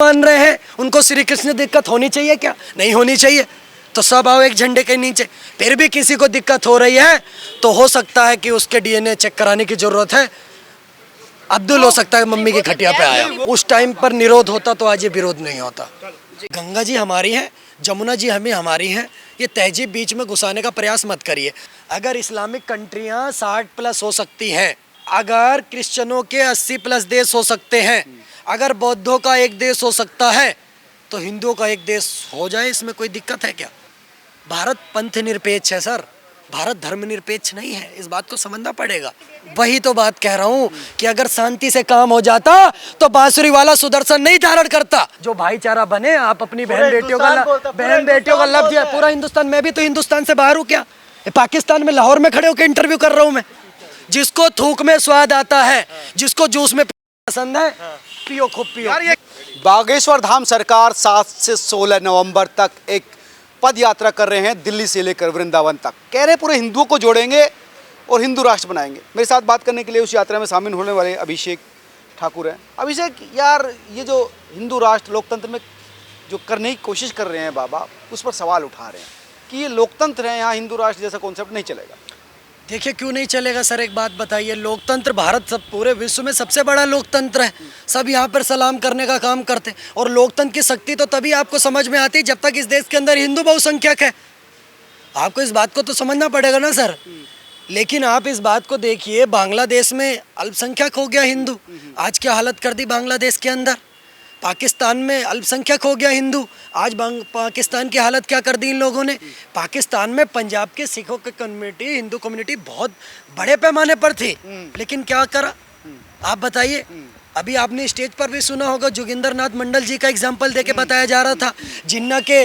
मान रहे हैं, उनको श्री कृष्ण दिक्कत होनी चाहिए क्या? नहीं होनी चाहिए। तो सब आओ एक झंडे के नीचे। फिर भी किसी को दिक्कत हो रही है तो हो सकता है कि उसके डीएनए चेक कराने की जरूरत है। अब्दुल हो सकता है मम्मी की खटिया पे आया, उस टाइम पर निरोध होता तो आज ये विरोध नहीं होता। गंगा जी हमारी है, जमुना जी हमें हमारी हैं। ये तहजीब बीच में घुसाने का प्रयास मत करिए। अगर इस्लामिक कंट्रियां 60+ हो सकती हैं, अगर क्रिश्चियनों के 80+ देश हो सकते हैं, अगर बौद्धों का एक देश हो सकता है, तो हिंदुओं का एक देश हो जाए, इसमें कोई दिक्कत है क्या? भारत पंथ निरपेक्ष है सर, भारत धर्मनिरपेक्ष नहीं है, इस बात को समझना पड़ेगा। वही तो बात कह रहा हूँ कि अगर शांति से काम हो जाता तो बांसुरी वाला सुदर्शन नहीं धारण करता। जो भाईचारा बने, आप अपनी बहन बेटियों का लफ्ज है पूरा हिंदुस्तान। मैं भी तो हिंदुस्तान से बाहर हूँ क्या? पाकिस्तान में लाहौर में खड़े होकर इंटरव्यू कर रहा हूँ मैं। जिसको थूक में स्वाद आता है, जिसको जूस में पसंद है, पियो खूब पियो। बागेश्वर धाम सरकार 7 से 16 नवंबर तक एक पद यात्रा कर रहे हैं, दिल्ली से लेकर वृंदावन तक। कह रहे पूरे हिंदुओं को जोड़ेंगे और हिंदू राष्ट्र बनाएंगे। मेरे साथ बात करने के लिए उस यात्रा में शामिल होने वाले अभिषेक ठाकुर हैं। अभिषेक यार, ये जो हिंदू राष्ट्र लोकतंत्र में जो करने की कोशिश कर रहे हैं बाबा, उस पर सवाल उठा रहे हैं कि ये लोकतंत्र है, यहाँ हिंदू राष्ट्र जैसा कॉन्सेप्ट नहीं चलेगा। देखिए क्यों नहीं चलेगा सर, एक बात बताइए। लोकतंत्र, भारत सब पूरे विश्व में सबसे बड़ा लोकतंत्र है। सब यहाँ पर सलाम करने का काम करते हैं। और लोकतंत्र की शक्ति तो तभी आपको समझ में आती है जब तक इस देश के अंदर हिंदू बहुसंख्यक है। आपको इस बात को तो समझना पड़ेगा ना सर। लेकिन आप इस बात को देखिए, बांग्लादेश में अल्पसंख्यक हो गया हिंदू, आज क्या हालत कर दी बांग्लादेश के अंदर। पाकिस्तान में अल्पसंख्यक हो गया हिंदू, आज पाकिस्तान की हालत क्या कर दी इन लोगों ने। पाकिस्तान में पंजाब के सिखों की कम्युनिटी, हिंदू कम्युनिटी बहुत बड़े पैमाने पर थी, लेकिन क्या करा आप बताइए। अभी आपने स्टेज पर भी सुना होगा, जोगिंदर नाथ मंडल जी का एग्जाम्पल देके बताया जा रहा था। जिन्ना के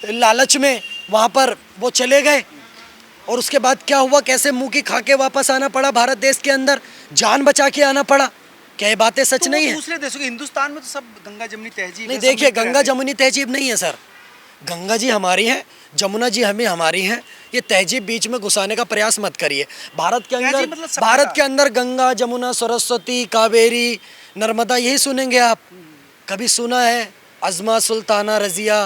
लालच में वहाँ पर वो चले गए और उसके बाद क्या हुआ, कैसे मुँह की खा के वापस आना पड़ा भारत देश के अंदर, जान बचा के आना पड़ा। क्या ये बातें सच तो नहीं है? दूसरे देशों के, हिंदुस्तान में तो सब गंगा जमुनी तहजीब नहीं, देखिए गंगा जमुनी तहजीब नहीं है सर। गंगा जी हमारी है, जमुना जी हमें हमारी हैं। ये तहजीब बीच में घुसाने का प्रयास मत करिए। भारत के अंदर गंगा, जमुना, सरस्वती, कावेरी, नर्मदा, यही सुनेंगे आप। कभी सुना है अजमा, सुल्ताना, रजिया?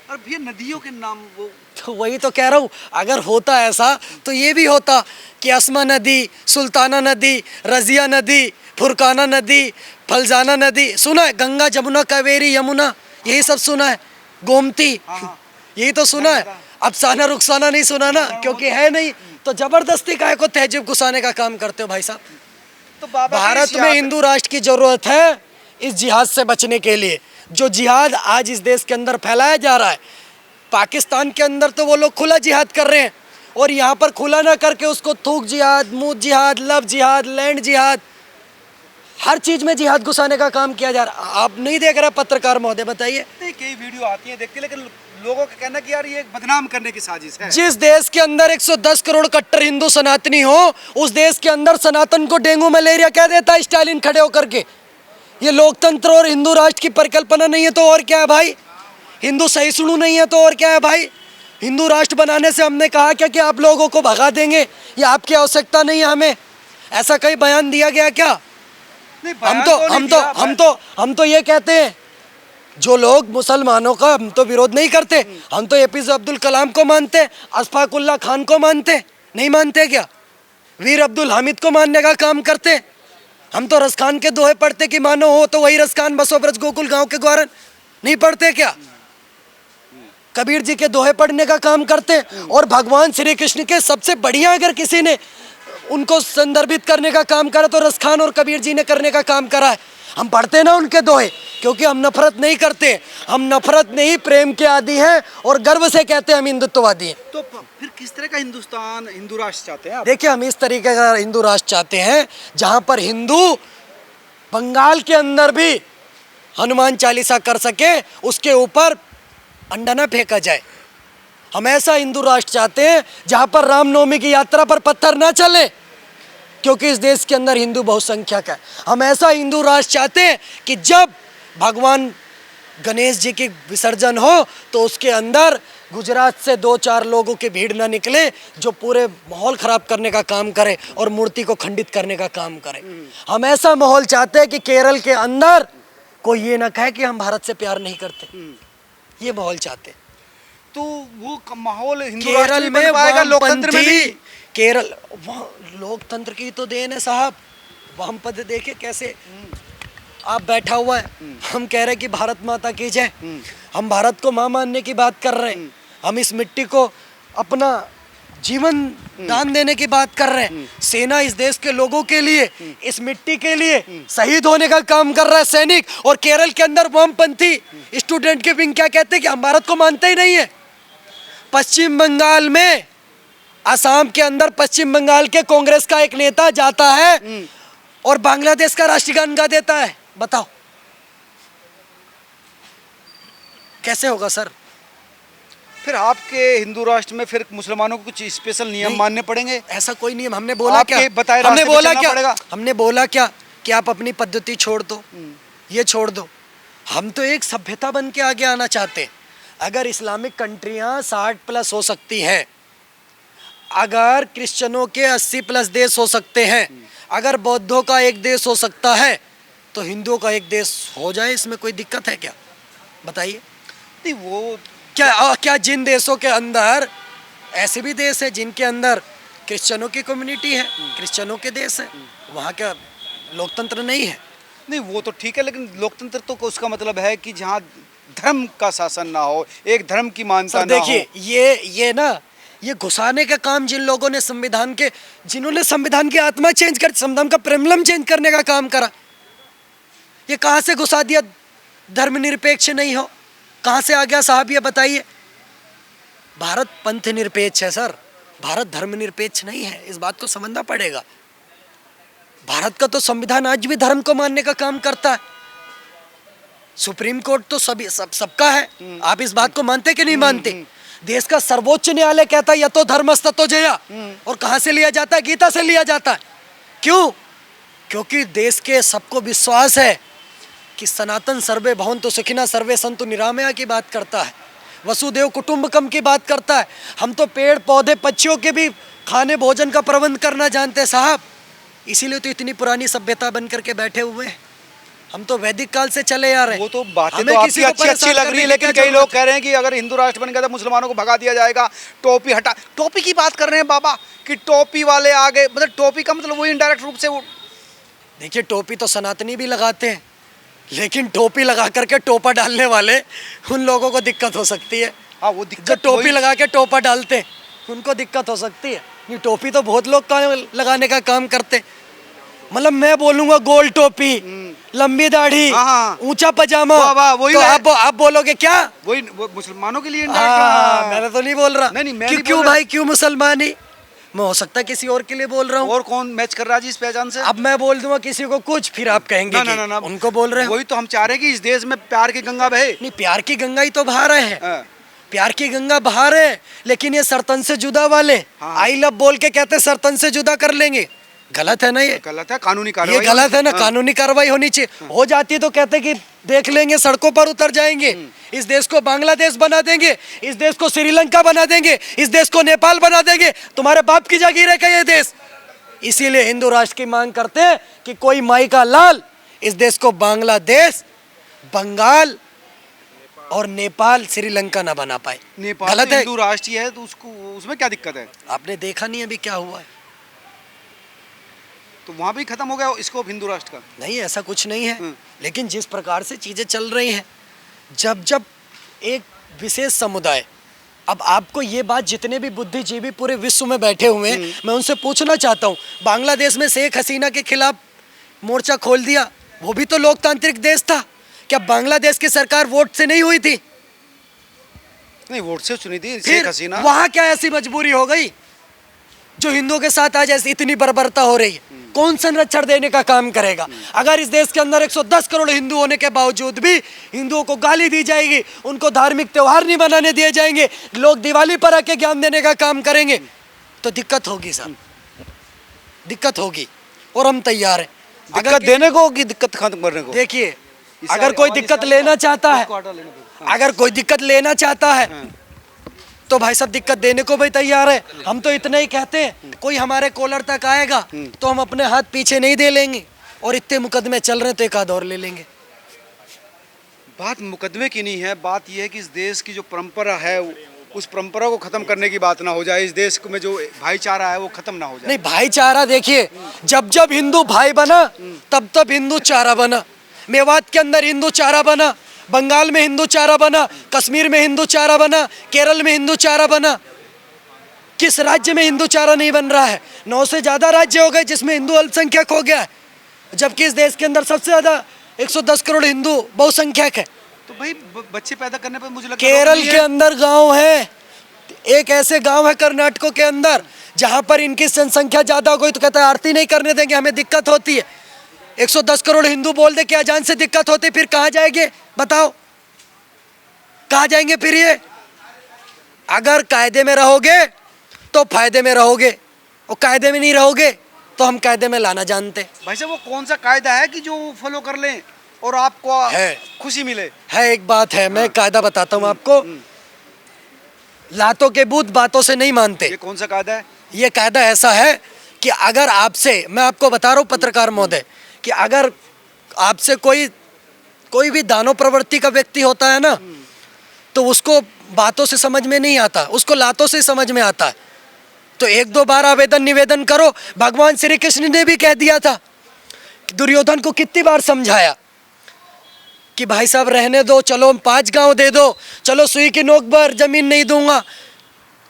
और भैया नदियों के नाम वो, तो वही तो कह रहा हूँ, अगर होता ऐसा तो ये भी होता कि अस्मा नदी, सुल्ताना नदी, रजिया नदी, फुरकाना नदी, फलजाना नदी। सुना है गंगा, जमुना, कावेरी, यमुना, यही सब सुना है। गोमती, यही तो सुना है। अफसाना रुखसाना नहीं सुना ना, क्योंकि है नहीं। तो जबरदस्ती काहे को तहजीब घुसाने का काम करते हो भाई साहब। तो बाबा भारत में हिंदू राष्ट्र की जरूरत है इस जिहाद से बचने के लिए, जो जिहाद आज इस देश के अंदर फैलाया जा रहा है। पाकिस्तान के अंदर तो वो लोग खुला जिहाद कर रहे हैं, और यहाँ पर खुला ना करके उसको थूक जिहाद, मुंह जिहाद, लव जिहाद, लैंड जिहाद, हर चीज में जिहाद घुसाने का काम किया जा रहा है। आप नहीं देख रहे पत्रकार महोदय, बताइए। कई वीडियो आती है, देखते, लेकिन लोगों का कहना कि यार ये बदनाम करने की साजिश है। जिस देश के अंदर 110 करोड़ कट्टर हिंदू सनातनी हो, उस देश के अंदर सनातन को डेंगू मलेरिया कह देता है स्टालिन खड़े होकर के। ये लोकतंत्र और हिंदू राष्ट्र की परिकल्पना नहीं है तो और क्या है भाई? हिंदू सहिष्णु नहीं है तो और क्या है भाई? हिंदू राष्ट्र बनाने से हमने कहा क्या कि आप लोगों को भगा देंगे, या आपकी आवश्यकता नहीं है हमें? ऐसा कहीं बयान दिया गया क्या? हम तो ये कहते हैं, जो लोग मुसलमानों का हम तो विरोध नहीं करते, हम तो एपीजे अब्दुल कलाम को मानते, अशफाकुल्ला खान को मानते, नहीं मानते क्या? वीर अब्दुल हामिद को मानने का काम करते। हम तो रसखान के दोहे पढ़ते कि मानो हो तो वही रसखान, बसो ब्रज गोकुल गांव के ग्वारन, नहीं पढ़ते क्या? कबीर जी के दोहे पढ़ने का काम करते। और भगवान श्री कृष्ण के सबसे बढ़िया अगर किसी ने उनको संदर्भित करने का काम करा तो रसखान और कबीर जी ने करने का काम करा है। हम पढ़ते ना उनके दोहे, क्योंकि हम नफरत नहीं करते, हम नफरत नहीं प्रेम के आदी हैं, और गर्व से कहते हैं हम हिंदुत्ववादी हैं। तो फिर किस तरह का हिंदुस्तान, हिंदू राष्ट्र चाहते हैं आप? देखिए, हम इस तरीके का हिंदू राष्ट्र चाहते हैं जहां पर हिंदू बंगाल के अंदर भी हनुमान चालीसा कर सके, उसके ऊपर अंडा न फेंका जाए। हम ऐसा हिंदू राष्ट्र चाहते हैं जहां पर रामनवमी की यात्रा पर पत्थर ना चले, क्योंकि इस देश के अंदर हिंदू बहुसंख्यक है। हम ऐसा हिंदू राष्ट्र चाहते हैं कि जब भगवान गणेश जी की विसर्जन हो तो उसके अंदर गुजरात से 2-4 लोगों की भीड़ ना निकले जो पूरे माहौल खराब करने का काम करे और मूर्ति को खंडित करने का काम करे। हम ऐसा माहौल चाहते हैं कि केरल के अंदर कोई ये ना कहे कि हम भारत से प्यार नहीं करते, ये माहौल चाहते। तो वो माहौल हिंदू केरल राष्ट्र में बन पाएगा, लोकतंत्र में भी। केरल वहाँ लोकतंत्र की तो देन है साहब। वामपंथ देखे कैसे आप बैठा हुआ है, हम कह रहे हैं कि भारत माता की जय, हम भारत को माँ मानने की बात कर रहे हैं, हम इस मिट्टी को अपना जीवन दान देने की बात कर रहे हैं। सेना इस देश के लोगों के लिए, इस मिट्टी के लिए शहीद होने का काम कर रहा है सैनिक। और केरल के अंदर वामपंथी स्टूडेंट के विंग क्या कहते हैं कि हम भारत को मानते ही नहीं है। पश्चिम बंगाल में, असम के अंदर पश्चिम बंगाल के कांग्रेस का एक नेता जाता है और बांग्लादेश का राष्ट्रगान गा देता है। बताओ कैसे होगा सर? फिर आपके हिंदू राष्ट्र में फिर मुसलमानों को कुछ स्पेशल नियम मानने पड़ेंगे? ऐसा कोई नियम हमने बोला क्या? आपके बताए हमने रास्ते पे बोला चलना क्या? पड़ेगा। हमने बोला क्या कि आप अपनी पद्धति छोड़ दो, ये छोड़ दो। हम तो एक सभ्यता बन के आगे आना चाहते हैं। अगर इस्लामिक कंट्रियां 60+ हो सकती हैं, अगर क्रिश्चियनों के 80+ देश हो सकते हैं, अगर बौद्धों का एक देश हो सकता है, तो हिंदुओं का एक देश हो जाए, इसमें कोई दिक्कत है क्या? बताइए। नहीं, वो क्या जिन देशों के अंदर ऐसे भी देश है जिनके अंदर क्रिश्चियनों की कम्युनिटी है, क्रिश्चियनों के देश है, वहाँ क्या लोकतंत्र नहीं है? नहीं, वो तो ठीक है, लेकिन लोकतंत्र तो उसका मतलब है कि जहाँ धर्म का शासन ना हो, एक धर्म की मान्यता ना हो। देखिए ये घुसाने का काम जिन लोगों ने जिन्होंने संविधान की आत्मा चेंज कर, संविधान का प्रेमलम चेंज करने का काम करा, ये कहाँ से घुसा दिया धर्मनिरपेक्ष नहीं हो? कहाँ से आ गया साहब ये बताइए? भारत पंथ निरपेक्ष है सर, भारत धर्मनिरपेक्ष नहीं है, इस बात को समझना पड़ेगा। भारत का तो संविधान आज भी धर्म को मानने का काम करता है। सुप्रीम कोर्ट तो सबका है। आप इस बात को मानते कि नहीं मानते? देश का सर्वोच्च न्यायालय कहता है या तो धर्मस्ततो जया, और कहाँ से लिया जाता है? गीता से लिया जाता है। क्यों? क्योंकि देश के सबको विश्वास है कि सनातन सर्वे भवन्तु सुखिनः सर्वे सन्तु निरामया की बात करता है, वसुदेव कुटुंबकम की बात करता है। हम तो पेड़ पौधे पक्षियों के भी खाने भोजन का प्रबंध करना जानते हैं साहब, इसीलिए तो इतनी पुरानी सभ्यता बन करके बैठे हुए हैं। हम तो वैदिक काल से चले आ रहे हैं। वो तो बातें तो आपकी अच्छी लग रही है, लेकिन कई लोग कह रहे हैं कि अगर हिंदू राष्ट्र बन गया तो मुसलमानों को भगा दिया जाएगा, टोपी हटा। टोपी की बात कर रहे हैं बाबा कि टोपी वाले आ गए, मतलब टोपी का मतलब वही इनडायरेक्ट रूप से वो। देखिए, टोपी तो सनातनी भी लगाते हैं, लेकिन टोपी लगा करके टोपा डालने वाले उन लोगों को दिक्कत हो सकती है। हाँ, वो दिक्कत जो टोपी लगा के टोपा डालते हैं उनको दिक्कत हो सकती है। ये टोपी तो बहुत लोग लगाने का काम करते, मतलब मैं बोलूंगा गोल टोपी, लंबी दाढ़ी, ऊंचा पजामा, वही तो आप बोलोगे क्या? वही मुसलमानों के लिए मैंने तो नहीं बोल रहा। नहीं, क्यों भाई, क्यों मुसलमानी? मैं हो सकता है किसी और के लिए बोल रहा हूँ। और कौन मैच कर रहा है जी इस पहचान से? अब मैं बोल दूंगा किसी को कुछ, फिर आप कहेंगे ना, उनको बोल रहे हैं। वही तो हम चाह रहे हैं कि इस देश में प्यार की गंगा बहे। नहीं, प्यार की गंगा ही तो बहा रहे हैं। प्यार की गंगा बहा रहे हैं, लेकिन ये सरतन से जुदा वाले आई लव बोल के कहते सरतन से जुदा कर लेंगे। गलत है ना? ये गलत है, कानूनी कार्रवाई, ये गलत है ना। कानूनी कार्रवाई होनी चाहिए। हो जाती है तो कहते कि देख लेंगे, सड़कों पर उतर जाएंगे, इस देश को बांग्लादेश बना देंगे, इस देश को श्रीलंका बना देंगे, इस देश को नेपाल बना देंगे, तुम्हारे बाप की जागीर है क्या ये देश? इसीलिए हिंदू राष्ट्र की मांग करते हैं कि कोई माई का लाल इस देश को बांग्लादेश, बंगाल और नेपाल, श्रीलंका ना बना पाए। नेपाल गलत है। हिंदू राष्ट्र है तो उसमें क्या दिक्कत है? आपने देखा नहीं अभी क्या हुआ है? तो वहाँ भी खत्म हो गया इसको हिंदू राष्ट्र का? नहीं, ऐसा कुछ नहीं है, लेकिन जिस प्रकार से चीजें चल रही हैं, जब एक विशेष समुदाय, अब आपको ये बात जितने भी बुद्धिजीवी पूरे विश्व में बैठे हुए हैं, मैं उनसे पूछना चाहता हूँ, बांग्लादेश में शेख हसीना के खिलाफ मोर्चा खोल दिया, वो भी तो लोकतांत्रिक देश था। क्या बांग्लादेश की सरकार वोट से नहीं हुई थी? नहीं, वोट से चुनी थी शेख हसीना। वहां क्या ऐसी मजबूरी हो गई जो हिंदुओं के साथ आज ऐसी इतनी बर्बरता हो रही है? कौन संरक्षण देने का काम करेगा? अगर इस देश के अंदर 110 करोड़ हिंदू होने के बावजूद भी हिंदुओं को गाली दी जाएगी, उनको धार्मिक त्योहार नहीं मनाने दिए जाएंगे, लोग दिवाली पर आके ज्ञान देने का काम करेंगे, तो दिक्कत होगी साहब, दिक्कत होगी। और हम तैयार हैं दिक्कत देने को कि दिक्कत खत्म करने को। देखिए, अगर कोई दिक्कत लेना चाहता है, अगर कोई दिक्कत लेना चाहता है तो भाई साहब दिक्कत देने को भी तैयार है। हम तो इतना ही कहते हैं, कोई हमारे कॉलर तक आएगा तो हम अपने हाथ पीछे नहीं दे लेंगे, और इतने मुकदमे चल रहे हैं तो एक आध और ले लेंगे। बात मुकदमे की नहीं है, बात यह है कि इस देश की जो परंपरा है उस परंपरा को खत्म करने की बात ना हो जाए, इस देश में जो भाईचारा है वो खत्म ना हो जाए। नहीं, भाईचारा देखिए, जब जब हिंदू भाई बना तब तब हिंदू चारा बना। मेवात के अंदर हिंदू चारा बना, बंगाल में हिंदू चारा बना, कश्मीर में हिंदू चारा बना, केरल में हिंदू चारा बना। किस राज्य में हिंदू चारा नहीं बन रहा है? 9 से ज्यादा राज्य हो गए जिसमें हिंदू अल्पसंख्यक हो गया है, जबकि इस देश के अंदर सबसे ज्यादा 110 करोड़ हिंदू बहुसंख्यक है। तो भाई बच्चे पैदा करने पर मुझे लगता है केरल के अंदर गांव है, एक ऐसे गांव है कर्नाटक के अंदर जहां पर इनकी जनसंख्या ज्यादा हो गई तो कहता है आरती नहीं करने देंगे, हमें दिक्कत होती है। 110 करोड़ हिंदू बोल दे कि अजान से दिक्कत होती, फिर कहाँ जाएंगे बताओ, कहाँ जाएंगे फिर ये? अगर कायदे में रहोगे तो फायदे में रहोगे, और कायदे में नहीं रहोगे तो हम कायदे में लाना जानते। भाई साहब वो कौन सा कायदा है कि जो फॉलो कर लें और आपको है खुशी मिले? है एक बात है, मैं कायदा बताता हूँ आपको। लातों के बूत बातों से नहीं मानते। ये कौन सा कायदा है? ये कायदा ऐसा है कि अगर आपसे, मैं आपको बता रहा हूँ पत्रकार महोदय, कि अगर आपसे कोई भी दानव प्रवृत्ति का व्यक्ति होता है ना, तो उसको बातों से समझ में नहीं आता, उसको लातों से समझ में आता है। तो 1-2 बार आवेदन निवेदन करो। भगवान श्री कृष्ण ने भी कह दिया था, दुर्योधन को कितनी बार समझाया कि भाई साहब रहने दो, चलो 5 गांव दे दो, चलो सुई की नोक पर जमीन नहीं दूंगा।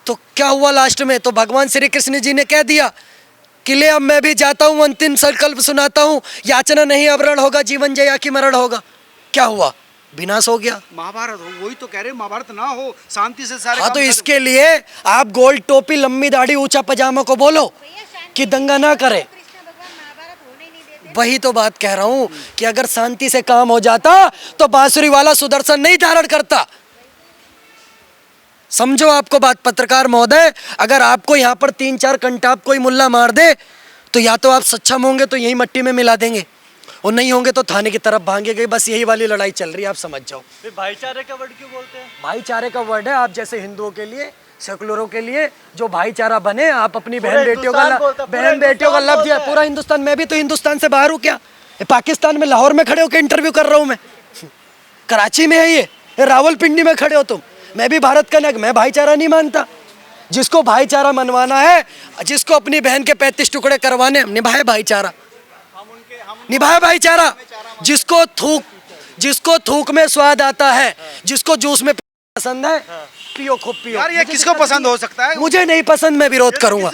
तो क्या हुआ लास्ट में? तो भगवान श्री कृष्ण जी ने कह दिया कि ले अब मैं भी जाता हूँ, अंतिम संकल्प सुनाता हूँ, याचना नहीं अवरण होगा, जीवन जया की मरण होगा। क्या हुआ? विनाश हो गया। महाभारत हो, वही तो कह रहे, महाभारत ना हो, शांति से सारे हाँ, काम तो खत्म। इसके लिए आप गोल टोपी, लंबी दाढ़ी, ऊंचा पजामा को बोलो कि दंगा ना करे। वही तो बात कह रहा हूँ कि अगर शांति से काम हो जाता तो बांसुरी वाला सुदर्शन नहीं धारण करता। समझो आपको बात पत्रकार महोदय, अगर आपको यहाँ पर 3-4 कंटाप कोई मुल्ला मार दे तो या तो आप सक्षम होंगे तो यही मट्टी में मिला देंगे, और नहीं होंगे तो थाने की तरफ भागेंगे। बस यही वाली लड़ाई चल रही है, आप समझ जाओ। भाईचारे का वर्ड क्यों बोलते हैं? भाईचारे का वर्ड है आप जैसे हिंदुओं के लिए, सेकुलरों के लिए जो भाईचारा बने। आप अपनी बहन बेटियों का लफ्ज है, पूरा हिंदुस्तान। मैं भी तो हिंदुस्तान से बाहर हूँ क्या? ये पाकिस्तान में लाहौर में खड़े होकर इंटरव्यू कर रहा हूँ मैं, कराची में है ये रावलपिंडी में खड़े हो तुम। मैं भी भारत का नग, मैं भाईचारा नहीं मानता। जिसको भाईचारा मनवाना है, जिसको अपनी बहन के 35 टुकड़े करवाने, निभाए भाईचारा, निभाए भाईचारा। जिसको थूक में स्वाद आता है, जिसको जूस में पसंद है, पियो खूब पियो। यार ये किसको पसंद हो सकता है? मुझे नहीं पसंद, मैं विरोध करूंगा।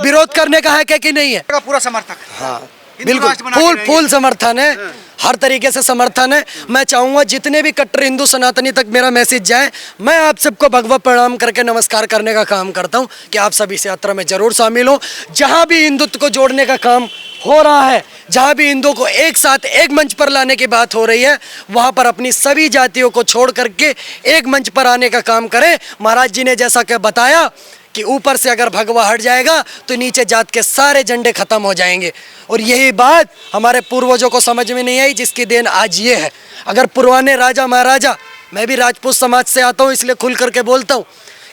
विरोध करने का है क्या कि नहीं है? का पूरा समर्थक। हाँ, हिंदू बिल्कुल राष्ट्र बना के रहेंगे। फुल समर्थन है, हर तरीके से समर्थन है। मैं चाहूंगा जितने भी कट्टर हिंदू सनातनी तक मेरा मैसेज जाए। मैं आप सबको भगवत प्रणाम करके नमस्कार करने का काम करता हूं कि आप सभी इस यात्रा में जरूर शामिल हो। जहां भी हिंदुत्व को जोड़ने का काम हो रहा है, जहां भी हिंदुओं को एक साथ एक मंच पर लाने की बात हो रही है, वहां पर अपनी सभी जातियों को छोड़ करके एक मंच पर आने का काम करें। महाराज जी ने जैसा कि बताया कि ऊपर से अगर भगवा हट जाएगा तो नीचे जात के सारे झंडे खत्म हो जाएंगे। और यही बात हमारे पूर्वजों को समझ में नहीं आई, जिसकी देन आज ये है। अगर पुराने राजा महाराजा, मैं भी राजपूत समाज से आता हूँ इसलिए खुल करके बोलता हूँ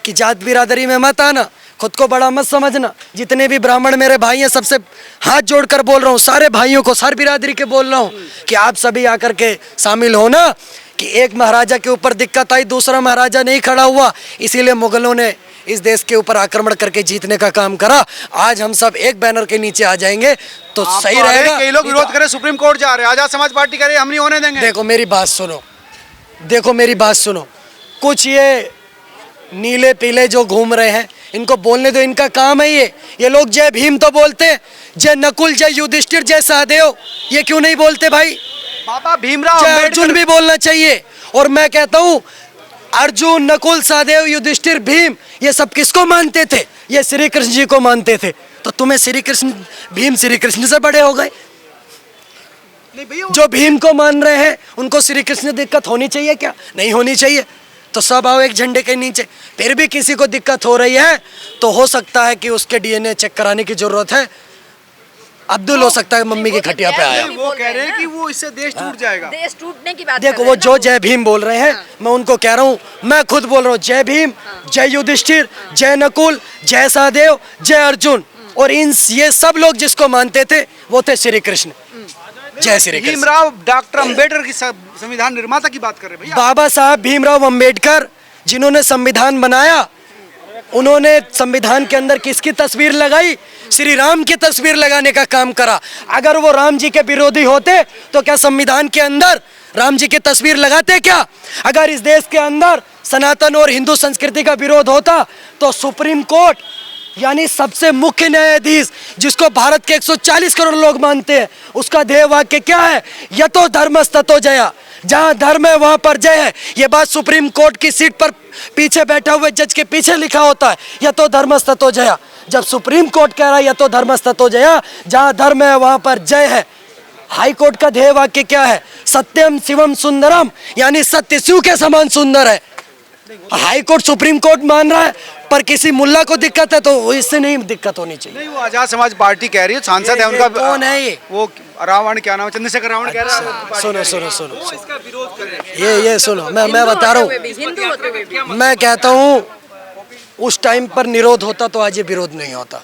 कि जात बिरादरी में मत आना, खुद को बड़ा मत समझना। जितने भी ब्राह्मण मेरे भाई हैं सबसे हाथ जोड़कर बोल रहा हूँ, सारे भाइयों को, सारी बिरादरी के बोल रहा हूँ कि आप सभी आकर के शामिल होना। कि एक महाराजा के ऊपर दिक्कत आई, दूसरा महाराजा नहीं खड़ा हुआ, इसीलिए मुगलों ने इस देश के ऊपर आक्रमण करके जीतने का काम करा। आज हम सब एक बैनर के नीचे आ जाएंगे तो सही रहेगा। कई लोग विरोध करे, सुप्रीम कोर्ट जा रहे हैं, आजाद समाज पार्टी करे हम नहीं होने देंगे। देखो मेरी बात सुनो, कुछ ये नीले पीले जो घूम रहे हैं इनको बोलने दो, इनका काम है ये लोग जय भीम तो बोलते हैं, जय नकुल, जय युधिष्ठिर, जय सहदेव, ये क्यों नहीं बोलते भाई? बाबा भीमराव जय अर्जुन भी बोलना चाहिए। और मैं कहता हूँ अर्जुन, नकुल, सहदेव, युधिष्ठिर, भीम, ये सब किसको मानते थे? ये श्री कृष्ण जी को मानते थे। तो तुम्हें श्री कृष्ण, भीम श्री कृष्ण से बड़े हो गए। जो भीम को मान रहे हैं उनको श्री कृष्ण दिक्कत होनी चाहिए क्या? नहीं होनी चाहिए। तो सब आओ एक झंडे के नीचे। फिर भी किसी को दिक्कत हो रही है तो हो सकता है कि उसके डीएनए चेक कराने की जरूरत है। अब्दुल हो सकता है मम्मी की खटिया पे आया। वो कह रहे हैं कि वो इससे देश टूट जाएगा। देश टूटने की बात देखो वो जो जय भीम बोल रहे हैं, मैं उनको कह रहा हूँ, मैं खुद बोल रहा हूँ जय भीम, जय युधिष्ठिर, जय नकुल, जय सहदेव, जय अर्जुन। और ये सब लोग जिसको मानते थे वो थे श्री कृष्ण। जय श्री कृष्ण। भीमराव डॉक्टर अंबेडकर की संविधान निर्माता की बात कर रहे हैं भैया। बाबा साहब भीमराव अंबेडकर जिन्होंने संविधान बनाया, उन्होंने संविधान के अंदर किसकी तस्वीर लगाई? श्री राम की तस्वीर लगाने का काम करा। अगर वो राम जी के विरोधी होते तो क्या संविधान के अंदर राम जी की तस्वीर लगाते क्या? अगर इस देश के अंदर सनातन और हिंदू संस्कृति का विरोध होता तो सुप्रीम कोर्ट यानी सबसे मुख्य न्यायाधीश, जिसको भारत के 140 करोड़ लोग मानते हैं, उसका ध्येय वाक्य क्या है? यतो धर्मस्ततो जया। जहां धर्म है वहां पर जय है। ये बात सुप्रीम कोर्ट की सीट पर पीछे बैठा हुए जज के पीछे लिखा होता है, यतो धर्मस्ततो जया। जब सुप्रीम कोर्ट कह रहा है यतो धर्मस्ततो जया, जहां धर्म है वहां पर जय है। हाई कोर्ट का ध्येय वाक्य क्या है? सत्यम शिवम सुंदरम, यानी सत्य शिव के समान सुंदर है। हाई कोर्ट सुप्रीम कोर्ट मान रहा है, पर किसी मुल्ला को दिक्कत है तो इससे नहीं दिक्कत होनी चाहिए। नहीं, वो आजाद समाज पार्टी कह रही है, सांसद है उनका। कौन है ये? वो रावण, क्या नाम है, चंद्रशेखर रावण कह रहा है। सुनो सुनो सुनो, इसका विरोध कर रहे हैं। ये सुनो, मैं बता रहा हूँ, मैं कहता हूँ उस टाइम पर निरोध होता तो आज ये विरोध नहीं होता।